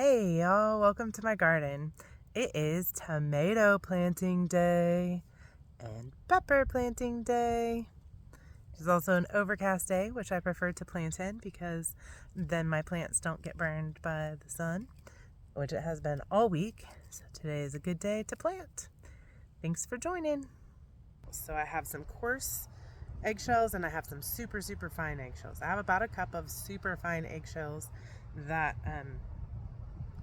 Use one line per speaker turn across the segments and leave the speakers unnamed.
Hey y'all, welcome to my garden. It is tomato planting day and pepper planting day. There's also an overcast day, which I prefer to plant in because then my plants don't get burned by the sun, which it has been all week. So today is a good day to plant. Thanks for joining. So I have some coarse eggshells and I have some super fine eggshells. I have about a cup of super fine eggshells that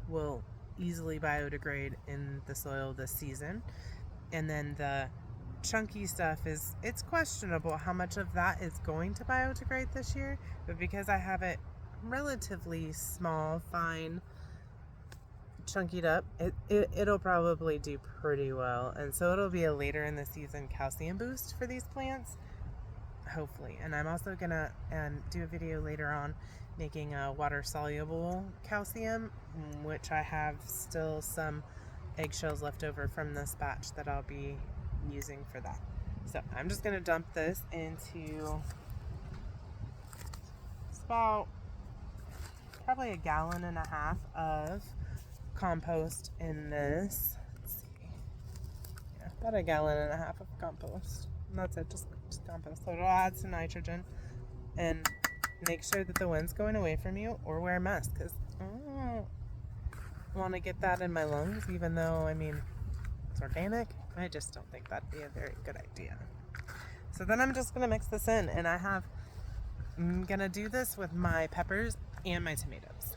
will easily biodegrade in the soil this season. And then the chunky stuff it's questionable how much of that is going to biodegrade this year, but because I have it relatively small, fine, chunkied up, it'll probably do pretty well. And so it'll be a later in the season calcium boost for these plants, hopefully. And I'm also gonna do a video later on making a water soluble calcium, which I have still some eggshells left over from this batch that I'll be using for that. So I'm just gonna dump this into, it's about probably 1.5 gallons of compost in this. Let's see. Yeah, about 1.5 gallons of compost. And that's it, just compost. So it'll add some nitrogen and make sure that the wind's going away from you, or wear a mask, because I don't want to get that in my lungs, even though, I mean, it's organic. I just don't think that'd be a very good idea. So then I'm just going to mix this in, and I'm going to do this with my peppers and my tomatoes.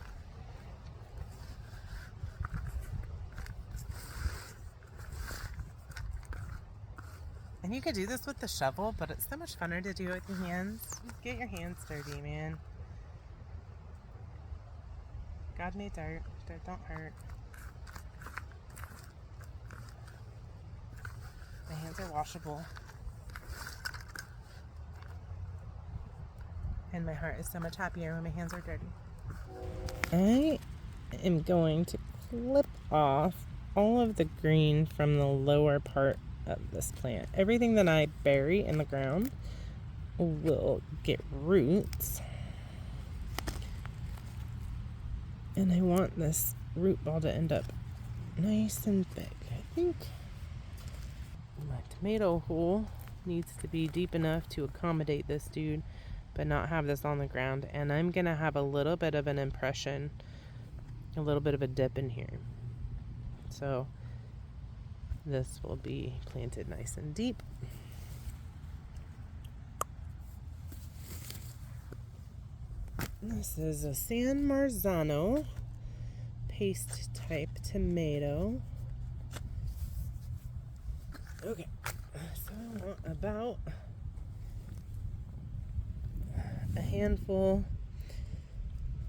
And you could do this with the shovel, but it's so much funner to do it with your hands. Just get your hands dirty, man. God made dirt. Dirt don't hurt. My hands are washable. And my heart is so much happier when my hands are dirty. I am going to clip off all of the green from the lower part of this plant. Everything that I bury in the ground will get roots. And I want this root ball to end up nice and big. I think my tomato hole needs to be deep enough to accommodate this dude, but not have this on the ground. And I'm gonna have a little bit of an impression, a little bit of a dip in here. So this will be planted nice and deep. This is a San Marzano paste type tomato. Okay, so I want about a handful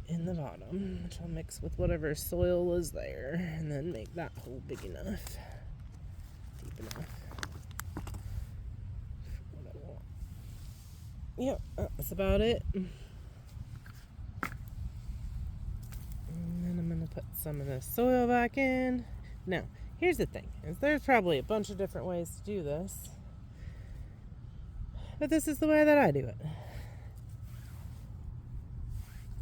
in the bottom, which I'll mix with whatever soil is there, and then make that hole big enough, deep enough for what I want. Yep, that's about it. And then I'm going to put some of the soil back in. Now, here's the thing, is there's probably a bunch of different ways to do this, but this is the way that I do it.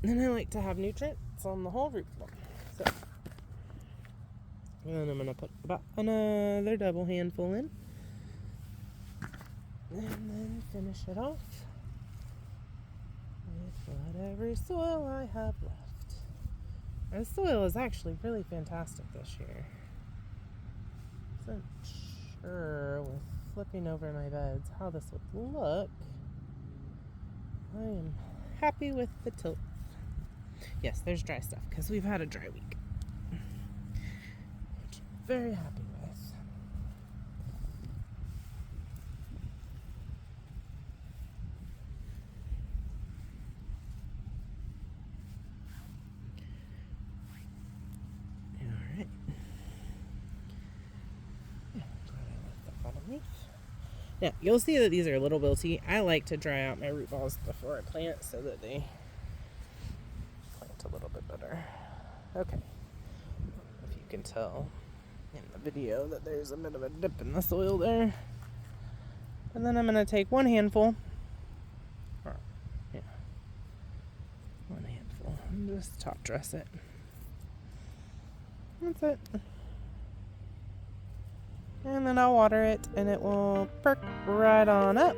And I like to have nutrients on the whole root ball. So, and I'm going to put about another double handful in. And then finish it off with whatever soil I have left. The soil is actually really fantastic this year. I wasn't sure with flipping over my beds how this would look. I am happy with the tilt. Yes, there's dry stuff because we've had a dry week, which I'm very happy with. All right. Yeah, glad I left that bottom leaf. Now, you'll see that these are a little wilty. I like to dry out my root balls before I plant so that they a little bit better. Okay, if you can tell in the video that there's a bit of a dip in the soil there. And then I'm going to take one handful, and just top dress it. That's it. And then I'll water it and it will perk right on up.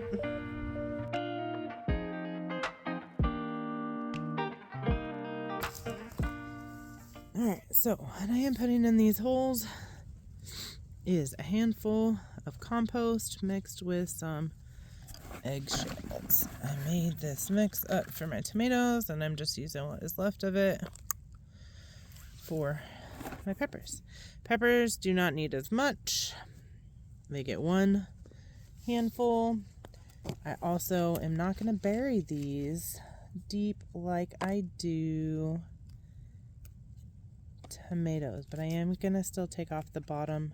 Alright, so what I am putting in these holes is a handful of compost mixed with some eggshells. I made this mix up for my tomatoes and I'm just using what is left of it for my peppers. Peppers do not need as much. They get one handful. I also am not going to bury these deep like I do tomatoes, but I am going to still take off the bottom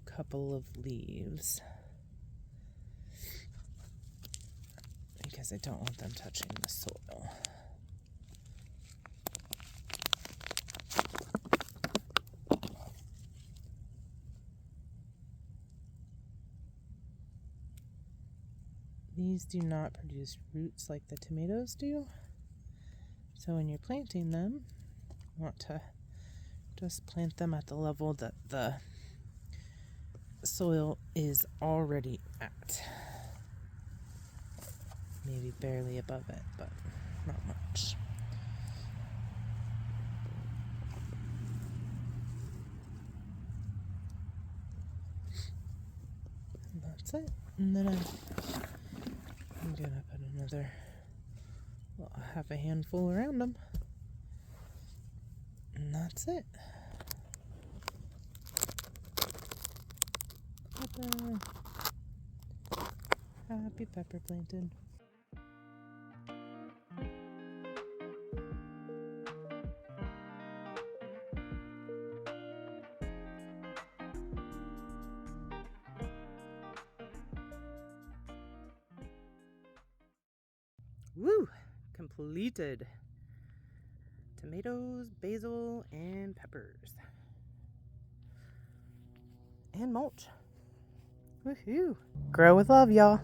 couple of leaves because I don't want them touching the soil. These do not produce roots like the tomatoes do. So when you're planting them, you want to just plant them at the level that the soil is already at. Maybe barely above it, but not much. And that's it. And then I'm gonna put another, well, half a handful around them. And that's it. Pepper. Happy pepper planted. Woo! Completed. Tomatoes, basil, and peppers. And mulch. Woohoo! Grow with love, y'all.